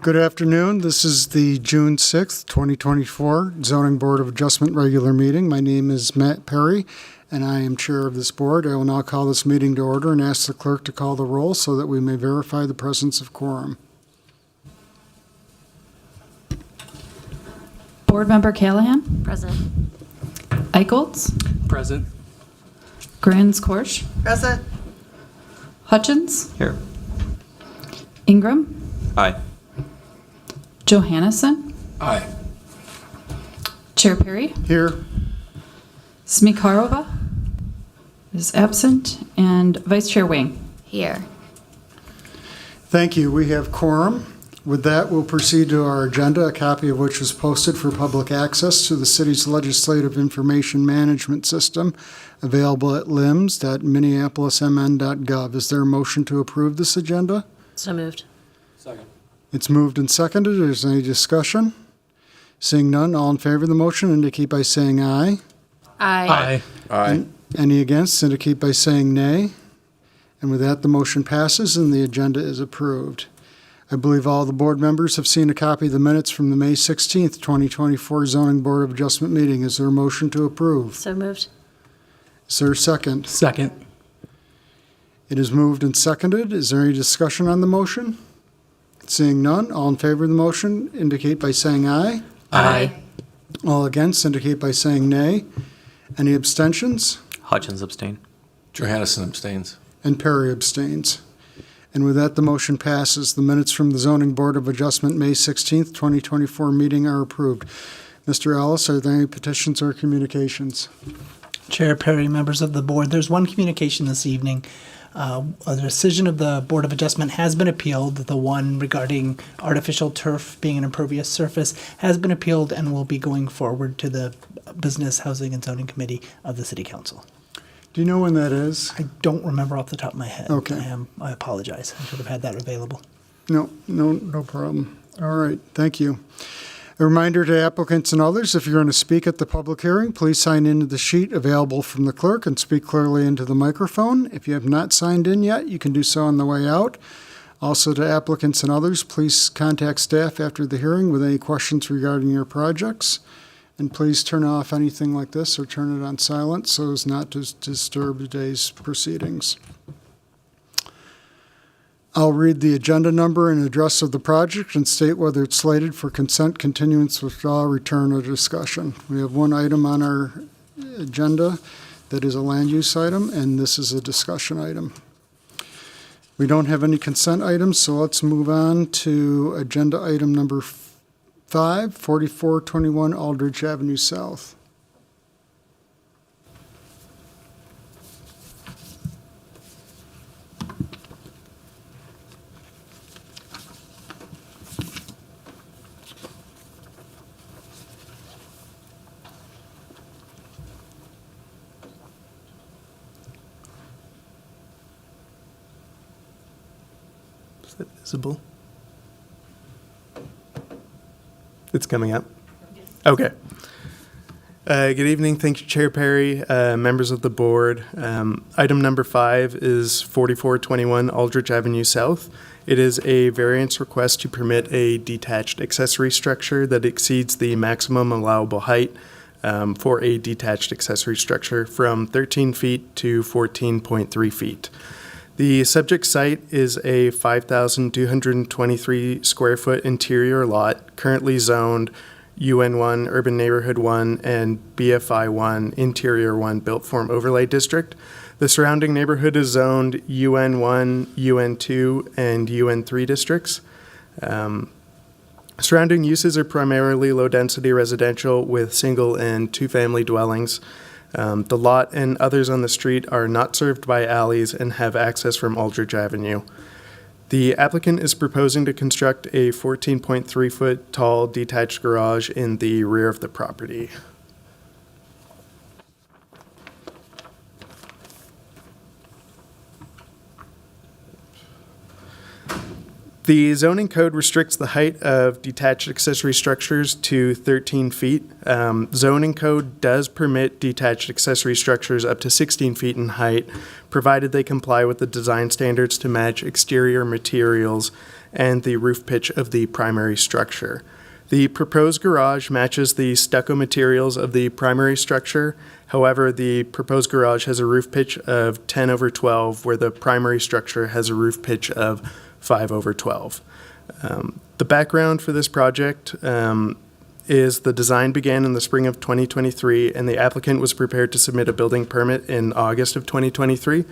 Good afternoon. This is the June 6th, 2024 Zoning Board of Adjustment regular meeting. My name is Matt Perry, and I am chair of this board. I will now call this meeting to order and ask the clerk to call the roll so that we may verify the presence of quorum. Board Member Callahan? Present. Eicholtz? Present. Grans Korsch? Present. Hutchins? Here. Ingram? Aye. Johannesson? Aye. Chair Perry? Here. Smikarova is absent, and Vice Chair Wing. Here. Thank you. We have quorum. With that, we'll proceed to our agenda, a copy of which was posted for public access to the city's legislative information management system, available at lims.minneapolismn.gov. Is there a motion to approve this agenda? So moved. Second. It's moved and seconded. Is there any discussion? Seeing none, all in favor of the motion indicate by saying aye. Aye. Aye. Any against indicate by saying nay. And with that, the motion passes and the agenda is approved. I believe all the board members have seen a copy of the minutes from the May 16th, 2024 Zoning Board of Adjustment meeting. Is there a motion to approve? So moved. Is there a second? Second. It is moved and seconded. Is there any discussion on the motion? Seeing none, all in favor of the motion indicate by saying aye. Aye. All against indicate by saying nay. Any abstentions? Hutchins abstain. Johannesson abstains. And Perry abstains. And with that, the motion passes. The minutes from the Zoning Board of Adjustment May 16th, 2024 meeting are approved. Mr. Ellis, are there any petitions or communications? Chair Perry, members of the board, there's one communication this evening. A decision of the Board of Adjustment has been appealed. The one regarding artificial turf being an impervious surface has been appealed and will be going forward to the Business, Housing, and Zoning Committee of the City Council. Do you know when that is? I don't remember off the top of my head. Okay. I apologize. I should have had that available. No problem. All right, thank you. A reminder to applicants and others, if you're going to speak at the public hearing, please sign into the sheet available from the clerk and speak clearly into the microphone. If you have not signed in yet, you can do so on the way out. Also to applicants and others, please contact staff after the hearing with any questions regarding your projects. And please turn off anything like this or turn it on silent so as not to disturb today's proceedings. I'll read the agenda number and address of the project and state whether it's slated for consent, continuance, withdrawal, return, or discussion. We have one item on our agenda that is a land use item, and this is a discussion item. We don't have any consent items, so let's move on to agenda item number 5, 4421 Aldrich Avenue South. Is that visible? It's coming up. Okay. Good evening. Thank you, Chair Perry, members of the board. Item number 5 is 4421 Aldrich Avenue South. It is a variance request to permit a detached accessory structure that exceeds the maximum allowable height for a detached accessory structure from 13 feet to 14.3 feet. The subject site is a 5,223 square foot interior lot, currently zoned UN1, Urban Neighborhood 1, and BFI 1, Interior 1 Built Form Overlay District. The surrounding neighborhood is zoned UN1, UN2, and UN3 districts. Surrounding uses are primarily low-density residential with single and two-family dwellings. The lot and others on the street are not served by alleys and have access from Aldrich Avenue. The applicant is proposing to construct a 14.3 foot tall detached garage in the rear of the property. The zoning code restricts the height of detached accessory structures to 13 feet. Zoning code does permit detached accessory structures up to 16 feet in height, provided they comply with the design standards to match exterior materials and the roof pitch of the primary structure. The proposed garage matches the stucco materials of the primary structure. However, the proposed garage has a roof pitch of 10/12, where the primary structure has a roof pitch of 5/12. The background for this project is the design began in the spring of 2023, and the applicant was prepared to submit a building permit in August of 2023.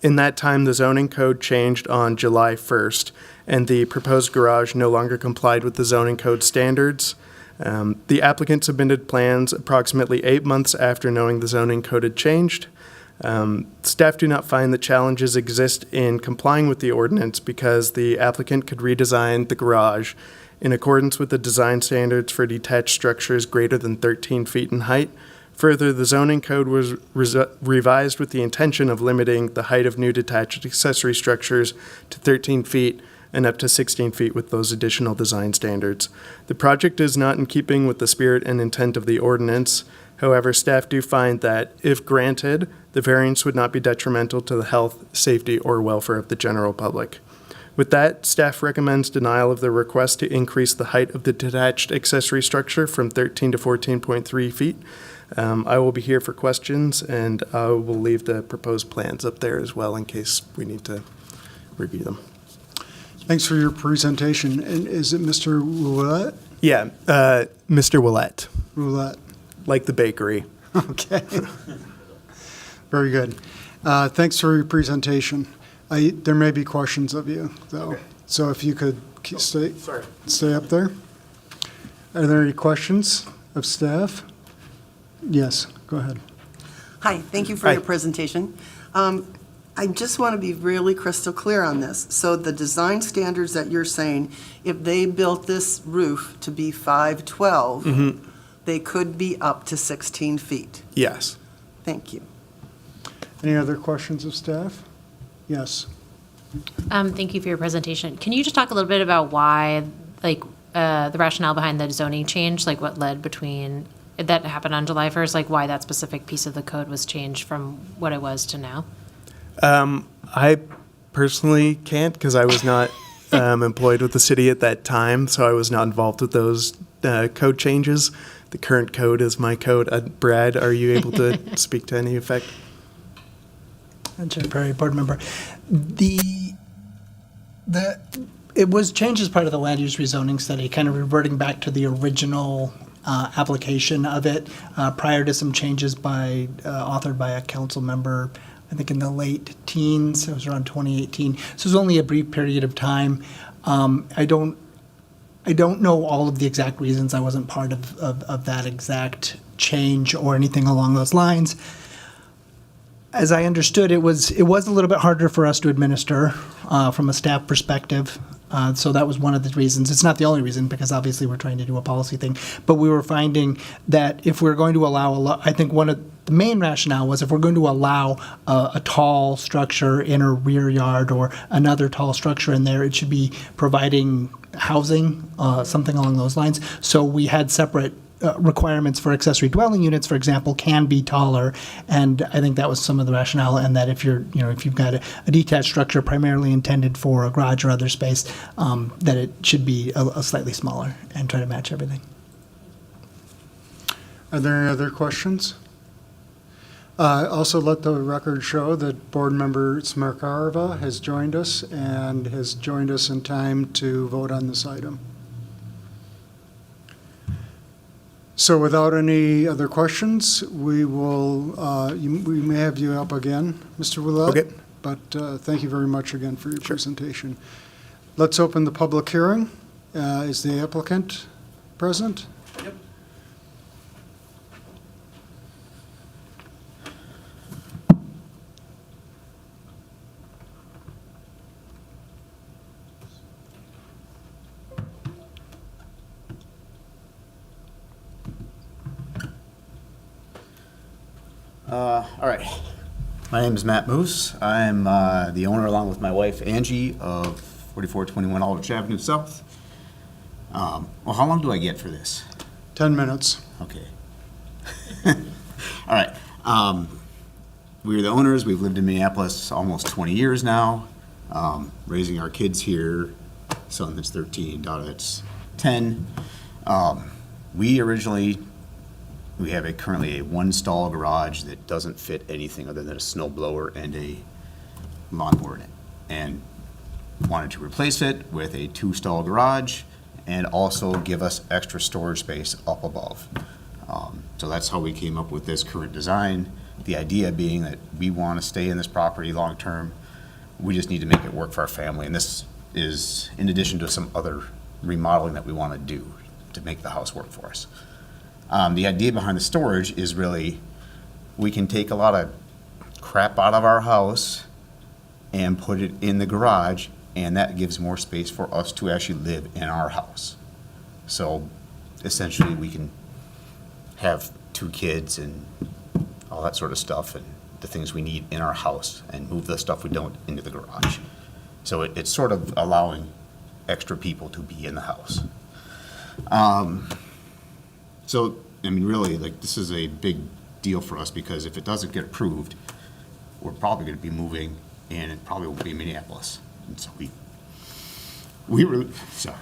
In that time, the zoning code changed on July 1st, and the proposed garage no longer complied with the zoning code standards. The applicant submitted plans approximately 8 months after knowing the zoning code had changed. Staff do not find that challenges exist in complying with the ordinance because the applicant could redesign the garage in accordance with the design standards for detached structures greater than 13 feet in height. Further, the zoning code was revised with the intention of limiting the height of new detached accessory structures to 13 feet and up to 16 feet with those additional design standards. The project is not in keeping with the spirit and intent of the ordinance. However, staff do find that, if granted, the variance would not be detrimental to the health, safety, or welfare of the general public. With that, staff recommends denial of the request to increase the height of the detached accessory structure from 13 to 14.3 feet. I will be here for questions, and I will leave the proposed plans up there as well in case we need to review them. Thanks for your presentation. And is it Mr. Roulette? Yeah, Mr. Willett, Roulette. like the bakery. Okay. Very good. Thanks for your presentation. There may be questions of you, though. Okay. So if you could stay Sorry. up there. Are there any questions of staff? Yes, go ahead. Hi, thank you for Hi. your presentation. I just want to be really crystal clear on this. So the design standards that you're saying, if they built this roof to be 512, they could be up to 16 feet. Yes. Thank you. Any other questions of staff? Yes. Thank you for your presentation. Can you just talk a little bit about why, like, the rationale behind the zoning change, like what led between, that happened on July 1st, like why that specific piece of the code was changed from what it was to now? I personally can't because I was not employed with the city at that time, so I was not involved with those code changes. The current code is my code. Brad, are you able to speak to any effect? And Chair Perry, board member, it was changed as part of the land use rezoning study, kind of reverting back to the original application of it prior to some changes authored by a council member, I think in the late teens. It was around 2018. So it was only a brief period of time. I don't know all of the exact reasons. I wasn't part of that exact change or anything along those lines. As I understood, it was a little bit harder for us to administer from a staff perspective. So that was one of the reasons. It's not the only reason, because obviously we're trying to do a policy thing. But we were finding that if we're going to allow, I think one of the main rationale was if we're going to allow a tall structure in a rear yard or another tall structure in there, it should be providing housing, something along those lines. So we had separate requirements for accessory dwelling units, for example, can be taller, and I think that was some of the rationale. And that if you've got a detached structure primarily intended for a garage or other space, that it should be a slightly smaller and try to match everything. Are there any other questions? Also, let the record show that Board Member Smarkarova has joined us and has joined us in time to vote on this item. So without any other questions, we will, we may have you up again, Mr. Willett. Okay. But thank you very much again for your presentation. Let's open the public hearing. Is the applicant present? Yep. All right. My name is Matt Moose. I'm the owner, along with my wife Angie, of 4421 Aldrich Avenue South. Well, how long do I get for this? 10 minutes. Okay. All right. We're the owners. We've lived in Minneapolis almost 20 years now. raising our kids here, son that's 13, daughter that's 10. We have currently a one-stall garage that doesn't fit anything other than a snow blower and a lawnmower in it. And wanted to replace it with a two-stall garage and also give us extra storage space up above. So that's how we came up with this current design. The idea being that we want to stay in this property long-term. We just need to make it work for our family. And this is in addition to some other remodeling that we want to do to make the house work for us. The idea behind the storage is really, we can take a lot of crap out of our house and put it in the garage, and that gives more space for us to actually live in our house. So essentially, we can have 2 kids and all that sort of stuff, and the things we need in our house, and move the stuff we don't into the garage. So it's sort of allowing extra people to be in the house. So, I mean, really, like, this is a big deal for us, because if it doesn't get approved, we're probably gonna be moving, and it probably will be Minneapolis. And so we really, sorry.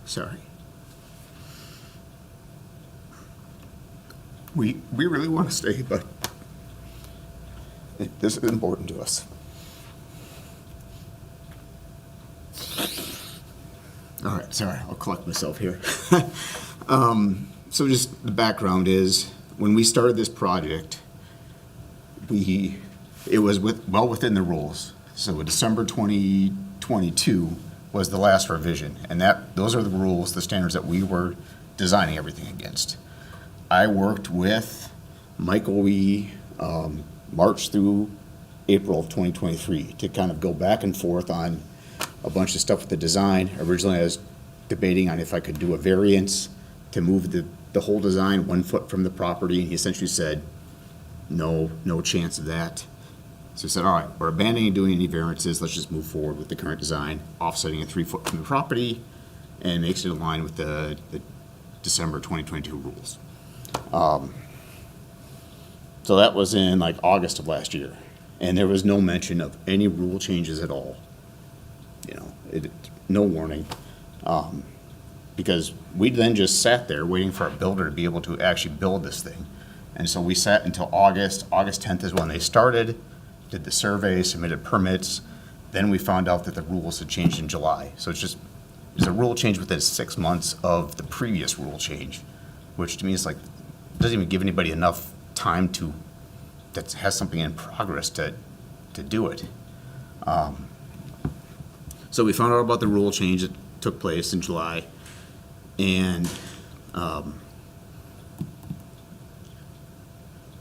Sorry. We really want to stay, but this is important to us. All right, sorry, I'll collect myself here. So just the background is, when we started this project, it was well within the rules. So December 2022 was the last revision, and those are the rules, the standards that we were designing everything against. I worked with Michael Wee, March through April of 2023 to kind of go back and forth on a bunch of stuff with the design. Originally, I was debating on if I could do a variance to move the whole design 1 foot from the property, and he essentially said, no chance of that. So I said, all right, we're abandoning doing any variances, let's just move forward with the current design, offsetting it 3 foot from the property, and makes it in line with the December 2022 rules. So that was in like August of last year, and there was no mention of any rule changes at all. You know, no warning, because we then just sat there waiting for a builder to be able to actually build this thing. And so we sat until August. August 10th is when they started, did the survey, submitted permits. Then we found out that the rules had changed in July. So it's a rule change within 6 months of the previous rule change, which to me is like, doesn't even give anybody enough time that has something in progress to do it. So we found out about the rule change that took place in July, and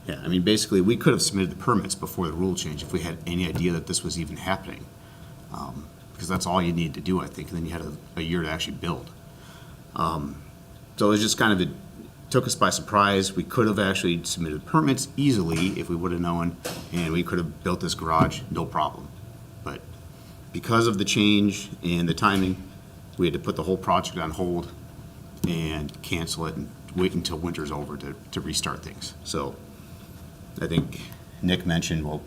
yeah, I mean, basically, we could have submitted the permits before the rule change if we had any idea that this was even happening, because that's all you need to do, I think, and then you had a year to actually build. So it was just kind of, it took us by surprise. We could have actually submitted permits easily if we would have known, and we could have built this garage, no problem. But because of the change and the timing, we had to put the whole project on hold and cancel it and wait until winter's over to restart things. So I think Nick mentioned, well,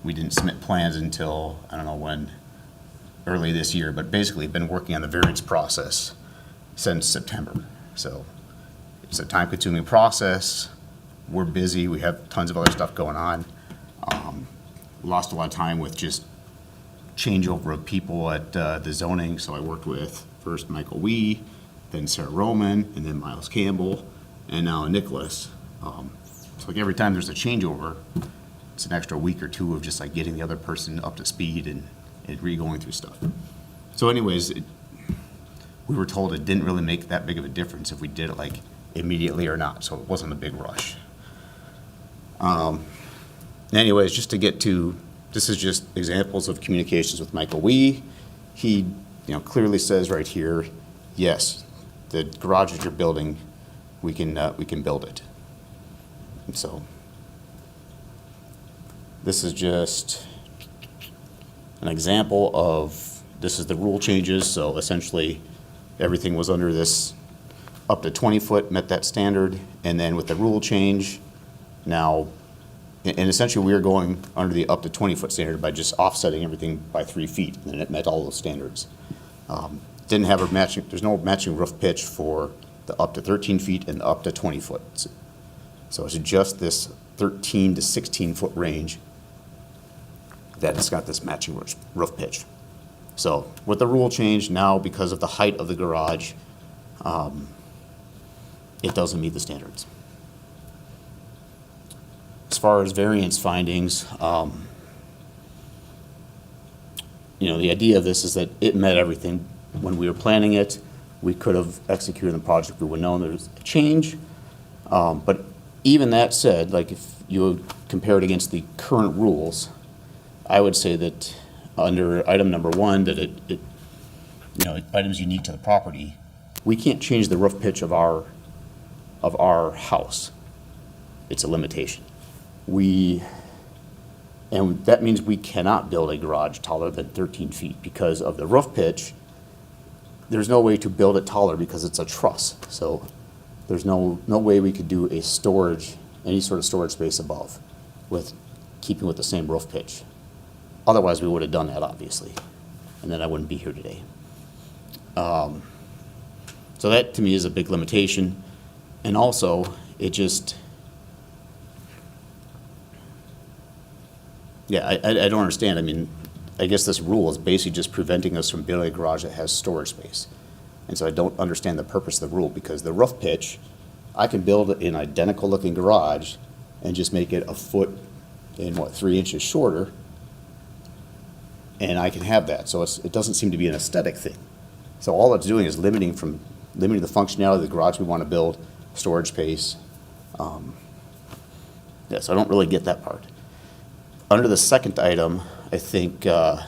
we didn't submit plans until, I don't know when, early this year, but basically been working on the variance process since September. So it's a time-consuming process. We're busy. We have tons of other stuff going on. Lost a lot of time with just changeover of people at the zoning. So I worked with first Michael Wee, then Sarah Roman, and then Miles Campbell, and now Nicholas. So like every time there's a changeover, it's an extra week or two of just like getting the other person up to speed and re-going through stuff. So anyways, we were told it didn't really make that big of a difference if we did it like immediately or not, so it wasn't a big rush. Anyways, just to get to, this is just examples of communications with Michael Wee. He, clearly says right here, yes, the garage that you're building, we can build it. And so this is just an example of, this is the rule changes. So essentially everything was under this up to 20 foot met that standard, and then with the rule change, now, and essentially we were going under the up to 20 foot standard by just offsetting everything by 3 feet, and it met all those standards. Didn't have a matching, there's no matching roof pitch for the up to 13 feet and the up to 20 foot. So it's just this 13 to 16 foot range that it's got this matching roof pitch. So with the rule change now, because of the height of the garage, it doesn't meet the standards. As far as variance findings, the idea of this is that it met everything. When we were planning it, we could have executed the project. We would know there was a change. But even that said, like if you compare it against the current rules, I would say that under item number 1, that items unique to the property, we can't change the roof pitch of our house. It's a limitation. And that means we cannot build a garage taller than 13 feet because of the roof pitch. There's no way to build it taller because it's a truss. So there's no way we could do any sort of storage space above with keeping with the same roof pitch. Otherwise, we would have done that, obviously, and then I wouldn't be here today. So that, to me, is a big limitation. And also, it just, I don't understand. I mean, I guess this rule is basically just preventing us from building a garage that has storage space. And so I don't understand the purpose of the rule, because the roof pitch, I can build an identical looking garage and just make it a foot and 3 inches shorter, and I can have that. So it doesn't seem to be an aesthetic thing. So all it's doing is limiting the functionality of the garage we want to build, storage space. So I don't really get that part. Under the second item, I think I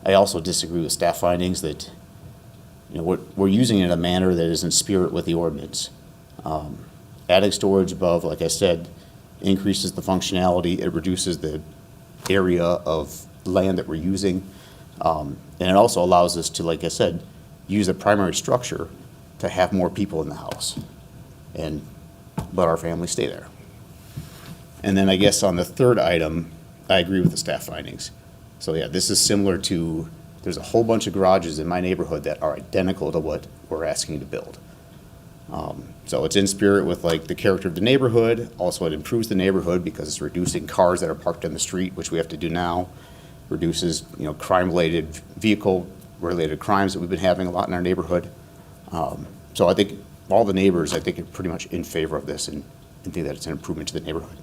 also disagree with staff findings that we're using it in a manner that is in spirit with the ordinance. Adding storage above, like I said, increases the functionality. It reduces the area of land that we're using. And it also allows us to, like I said, use the primary structure to have more people in the house and let our family stay there. And then I guess on the third item, I agree with the staff findings. So yeah, this is similar to, there's a whole bunch of garages in my neighborhood that are identical to what we're asking to build. So it's in spirit with like the character of the neighborhood. Also, it improves the neighborhood because it's reducing cars that are parked on the street, which we have to do now. Reduces, crime-related, vehicle-related crimes that we've been having a lot in our neighborhood. So I think all the neighbors, are pretty much in favor of this and think that it's an improvement to the neighborhood.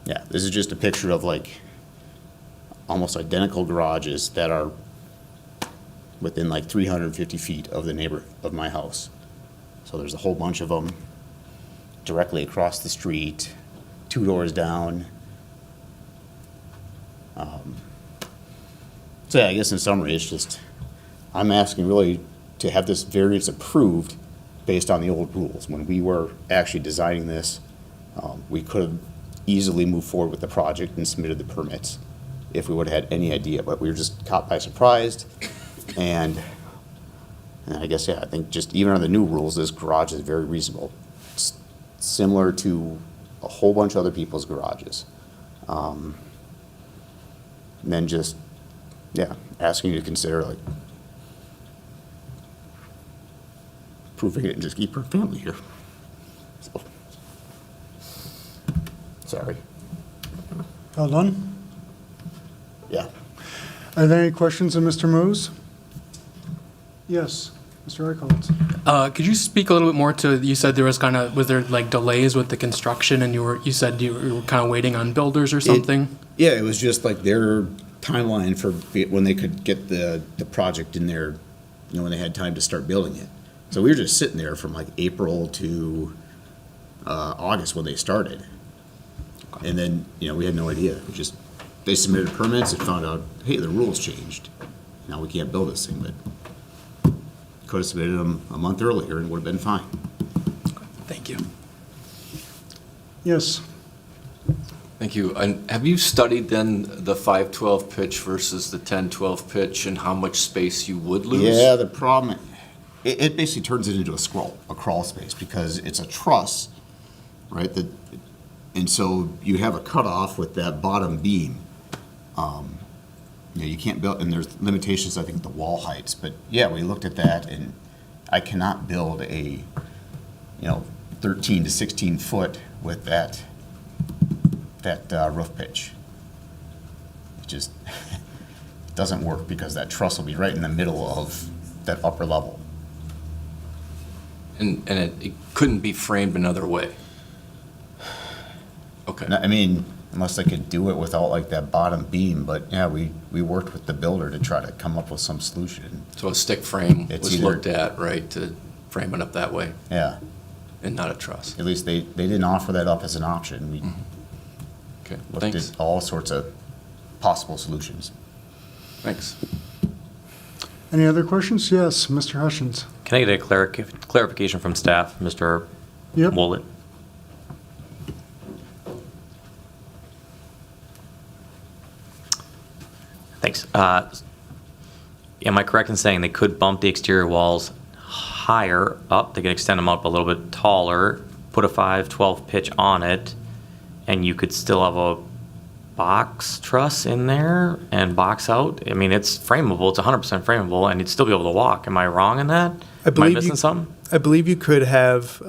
Yeah, this is just a picture of like almost identical garages that are within like 350 feet of of my house. So there's a whole bunch of them directly across the street, 2 doors down. So yeah, I guess in summary, it's just, I'm asking really to have this variance approved based on the old rules. When we were actually designing this, we could have easily moved forward with the project and submitted the permits if we would have had any idea, but we were just caught by surprise. And I guess, I think just even on the new rules, this garage is very reasonable. It's similar to a whole bunch of other people's garages. And then just, asking you to consider like proving it and just keep her family here. So, sorry. All done? Yeah. Are there any questions of Mr. Moose? Yes, Mr. Eichholz. Could you speak a little bit more to, you said there was was there like delays with the construction and you said you were kind of waiting on builders or something? It was just like their timeline for when they could get the project in there, when they had time to start building it. So we were just sitting there from like April to August when they started. And then, we had no idea. They submitted permits and found out, hey, the rules changed. Now we can't build this thing, but could have submitted them a month earlier and it would have been fine. Thank you. Yes. Thank you. And have you studied then the 512 pitch versus the 1012 pitch and how much space you would lose? Yeah, the problem, it basically turns it into a crawl space because it's a truss, right? And so you have a cutoff with that bottom beam. You can't build, and there's limitations, I think, the wall heights. But yeah, we looked at that, and I cannot build a, 13 to 16 foot with that roof pitch. It just doesn't work because that truss will be right in the middle of that upper level. And it couldn't be framed another way? Okay. I mean, unless I could do it without like that bottom beam, but yeah, we worked with the builder to try to come up with some solution. So a stick frame It's was either- looked at, right, to frame it up that way Yeah, and not a truss? at least they didn't offer that up as an option. We Okay, looked thanks. at all sorts of possible solutions. Thanks. Any other questions? Yes, Mr. Hutchins. Can I get a clarification from staff, Mr. Yep. Woollett? Thanks. Am I correct in saying they could bump the exterior walls higher up? They could extend them up a little bit taller, put a 512 pitch on it, and you could still have a box truss in there and box out? I mean, it's frameable. It's 100% frameable, and you'd still be able to walk. Am I wrong in that? Am I missing something? I believe you could have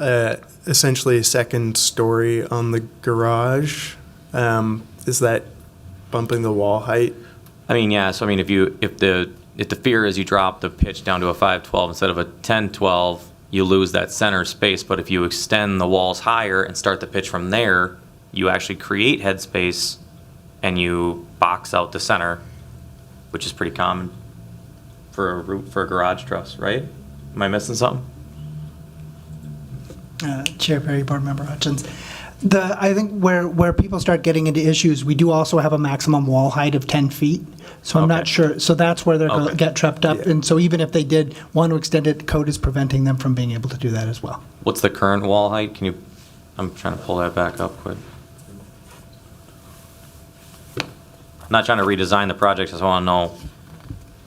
essentially a second story on the garage. Is that bumping the wall height? I mean, yeah. So I mean, if the fear is you drop the pitch down to a 512 instead of a 1012, you lose that center space. But if you extend the walls higher and start the pitch from there, you actually create headspace and you box out the center, which is pretty common for a garage truss, right? Am I missing something? Chair Perry, Board Member Hutchins. I think where people start getting into issues, we do also have a maximum wall height of 10 feet. So I'm not Okay. sure, so that's where they're going to Okay. get tripped up. Yeah. And so even if they did want to extend it, code is preventing them from being able to do that as well. What's the current wall height? I'm trying to pull that back up quick. I'm not trying to redesign the project, I just want to know.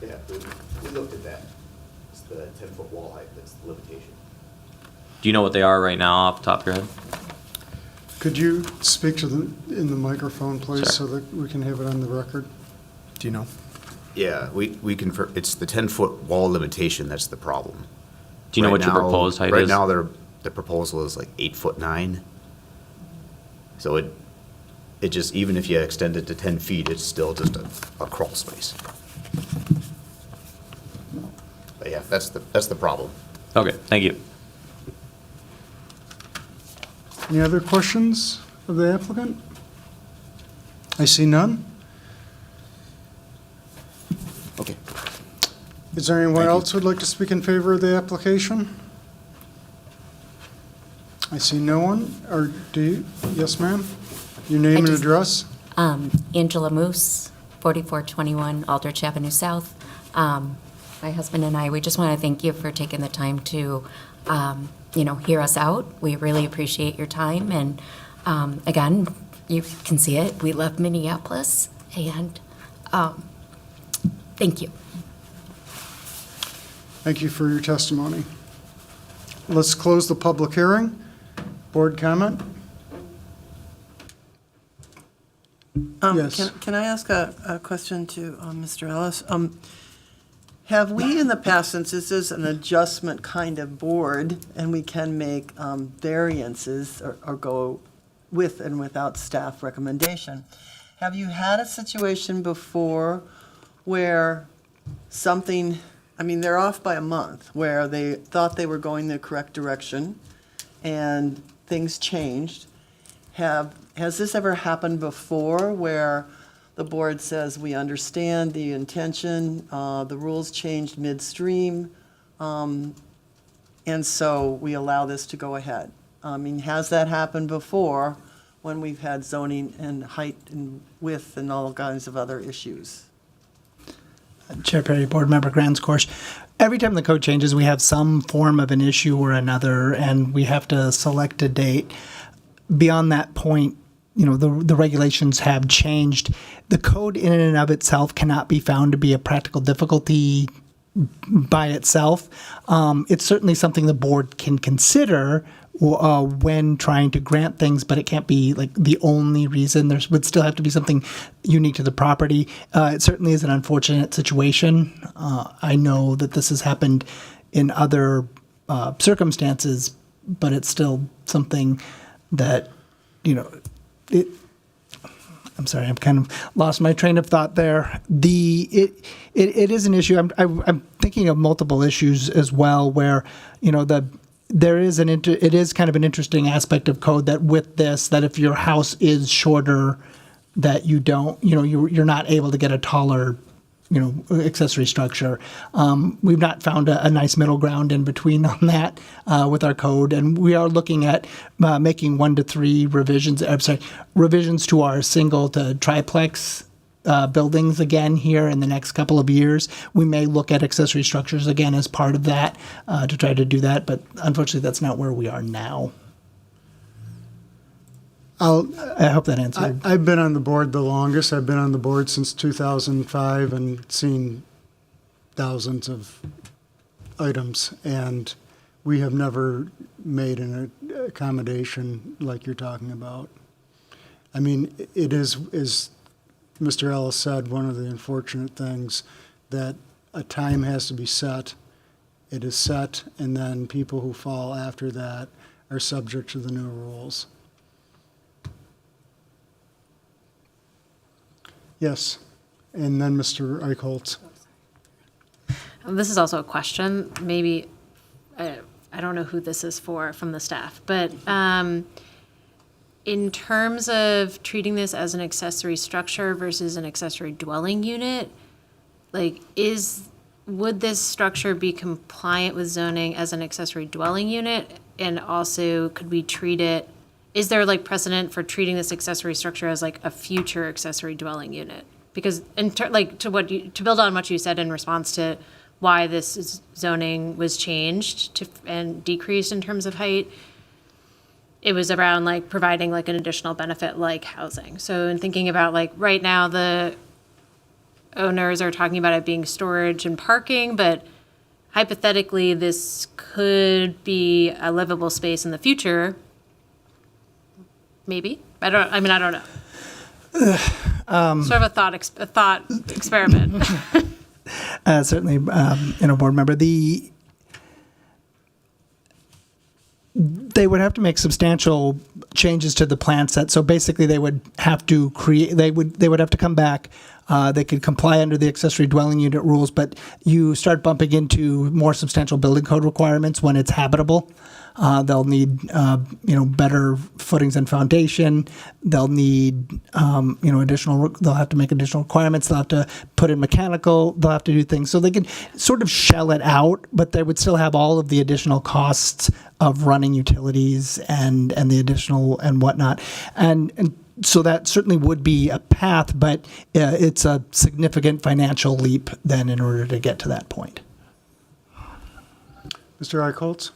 Yeah, we looked at that. It's the 10-foot wall height, that's the limitation. Do you know what they are right now off the top of your head? Could you speak in the microphone, please, Sure. so that we can have it on the record? Do you know? Yeah, we confirm, it's the 10-foot wall limitation that's the problem. Do you know Right what your now- proposed height Right is? now, the proposal is like 8'9". So it just, even if you extend it to 10 feet, it's still just a crawl space. But yeah, that's the problem. Okay, thank you. Any other questions of the applicant? I see none. Okay. Is there anyone Thank you. else who'd like to speak in favor of the application? I see no one, or do you? Yes, ma'am? Your name and just- address? Angela Moose, 4421 Aldrich Avenue South. My husband and I, we just want to thank you for taking the time to, hear us out. We really appreciate your time. And again, you can see it. We love Minneapolis. And thank you. Thank you for your testimony. Let's close the public hearing. Board comment? Yes. Can I ask a question to Mr. Ellis? Have we in the past, since this is an adjustment kind of board, and we can make variances or go with and without staff recommendation, have you had a situation before where something, I mean, they're off by a month, where they thought they were going the correct direction and things changed? Has this ever happened before where the board says, we understand the intention, the rules changed midstream, and so we allow this to go ahead? I mean, has that happened before when we've had zoning and height and width and all kinds of other issues? Chair Perry, Board Member Grandscorch. Every time the code changes, we have some form of an issue or another, and we have to select a date. Beyond that point, the regulations have changed. The code in and of itself cannot be found to be a practical difficulty by itself. It's certainly something the board can consider when trying to grant things, but it can't be like the only reason. There would still have to be something unique to the property. It certainly is an unfortunate situation. I know that this has happened in other circumstances, but it's still something that, I'm sorry, I'm kind of lost my train of thought there. It is an issue. I'm thinking of multiple issues as well, where it is kind of an interesting aspect of code that with this, that if your house is shorter, that you're not able to get a taller accessory structure. We've not found a nice middle ground in between on that with our code, and we are looking at making 1 to 3 revisions to our single to triplex buildings again here in the next couple of years. We may look at accessory structures again as part of that to try to do that, but unfortunately that's not where we are now. I hope that answered. I've been on the board the longest. I've been on the board since 2005 and seen thousands of items, and we have never made an accommodation like you're talking about. I mean, it is, as Mr. Ellis said, one of the unfortunate things that a time has to be set. It is set, and then people who fall after that are subject to the new rules. Yes, and then Mr. Eichholz. This is also a question, maybe, I don't know who this is for from the staff, but in terms of treating this as an accessory structure versus an accessory dwelling unit, would this structure be compliant with zoning as an accessory dwelling unit? And also, could we treat it, is there precedent for treating this accessory structure as a future accessory dwelling unit? Because to build on what you said in response to why this zoning was changed and decreased in terms of height, it was around providing an additional benefit like housing. So in thinking about right now, the owners are talking about it being storage and parking, but hypothetically this could be a livable space in the future. Maybe. I don't know. Sort of a thought experiment. Certainly, board member, they would have to make substantial changes to the plan set. So basically, they would have to they would have to come back. They could comply under the accessory dwelling unit rules, but you start bumping into more substantial building code requirements when it's habitable. They'll need, better footings and foundation. They'll need, they'll have to make additional requirements. They'll have to put in mechanical. They'll have to do things. So they can sort of shell it out, but they would still have all of the additional costs of running utilities and the additional and whatnot. And so that certainly would be a path, but it's a significant financial leap then in order to get to that point. Mr. Eichholz?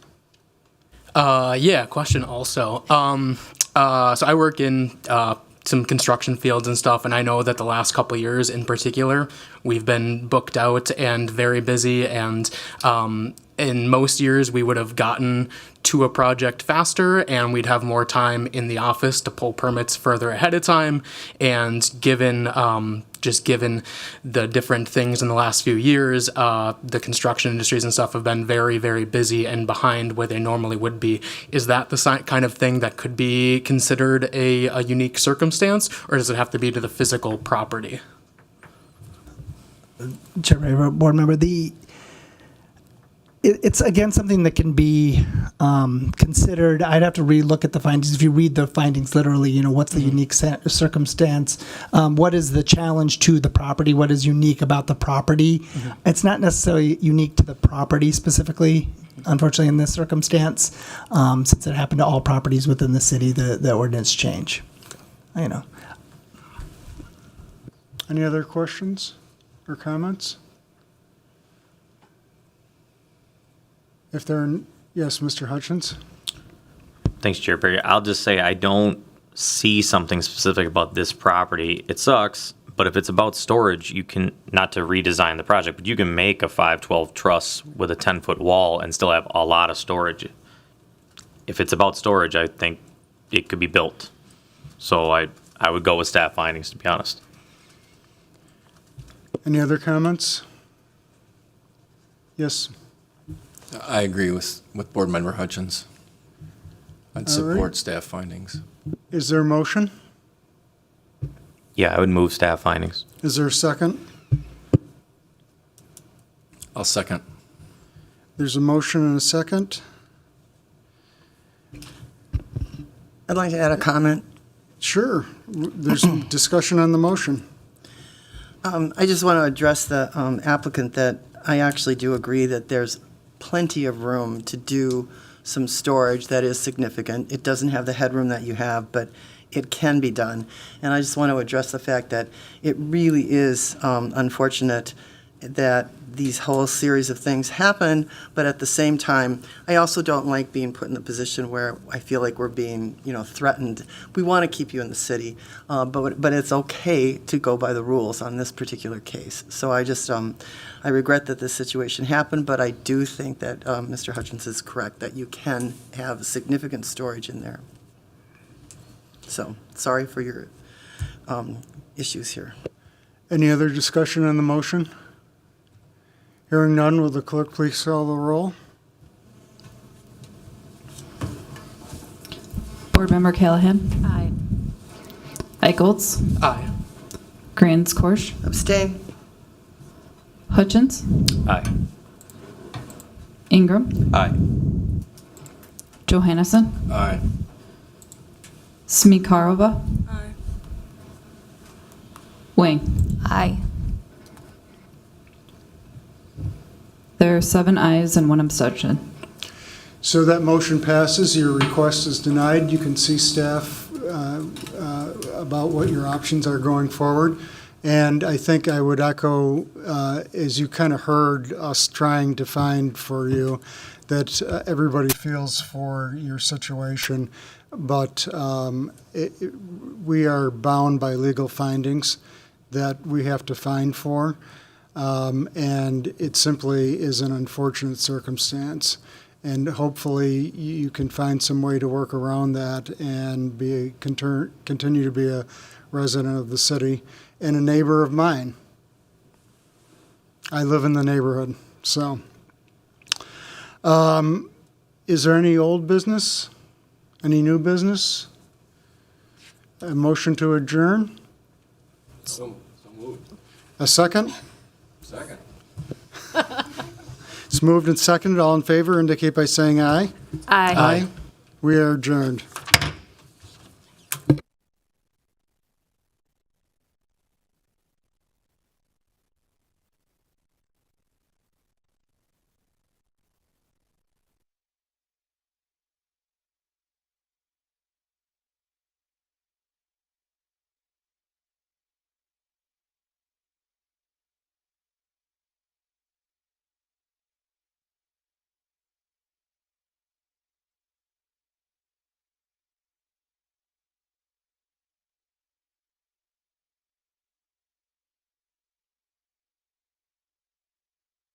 Question also. So I work in some construction fields and stuff, and I know that the last couple of years in particular, we've been booked out and very busy, and in most years we would have gotten to a project faster and we'd have more time in the office to pull permits further ahead of time. And given the different things in the last few years, the construction industries and stuff have been very, very busy and behind where they normally would be. Is that the kind of thing that could be considered a unique circumstance, or does it have to be to the physical property? Chair, board member, it's again something that can be considered. I'd have to relook at the findings. If you read the findings literally, what's the unique circumstance? What is the challenge to the property? What is unique about the property? It's not necessarily unique to the property specifically, unfortunately, in this circumstance, since it happened to all properties within the city, the ordinance change. Any other questions or comments? Yes, Mr. Hutchins? Thanks, Chair Perry. I'll just say I don't see something specific about this property, it sucks. But if it's about storage, you can, not to redesign the project, but you can make a 512 truss with a 10-foot wall and still have a lot of storage. If it's about storage, I think it could be built. So I would go with staff findings, to be honest. Any other comments? Yes. I agree with Board Member Hutchins. I'd All right. support staff findings. Is there a motion? Yeah, I would move staff findings. Is there a second? I'll second. There's a motion and a second. I'd like to add a comment. Sure. There's discussion on the motion. I just want to address the applicant that I actually do agree that there's plenty of room to do some storage that is significant. It doesn't have the headroom that you have, but it can be done. And I just want to address the fact that it really is unfortunate that these whole series of things happen, but at the same time, I also don't like being put in the position where I feel like we're being, threatened. We want to keep you in the city, but it's okay to go by the rules on this particular case. So I just, I regret that this situation happened, but I do think that Mr. Hutchins is correct, that you can have significant storage in there. So, sorry for your issues here. Any other discussion on the motion? Hearing none, will the clerk please call the roll? Board Member Callahan? Aye. Eicholtz? Aye. Grants Korsch? Abstain? Hutchins? Aye. Ingram? Aye. Johannesson? Aye. Smikarova? Aye. Wang? Aye. There are 7 ayes and 1 abstention. So that motion passes. Your request is denied. You can see staff about what your options are going forward. And I think I would echo, as you kind of heard us trying to find for you, that everybody feels for your situation. But we are bound by legal findings that we have to find for. And it simply is an unfortunate circumstance. And hopefully you can find some way to work around that and continue to be a resident of the city and a neighbor of mine. I live in the neighborhood, so. Is there any old business? Any new business? A motion to adjourn? So moved. A second? Second. It's moved and seconded. All in favor indicate by saying aye. Aye. We are adjourned.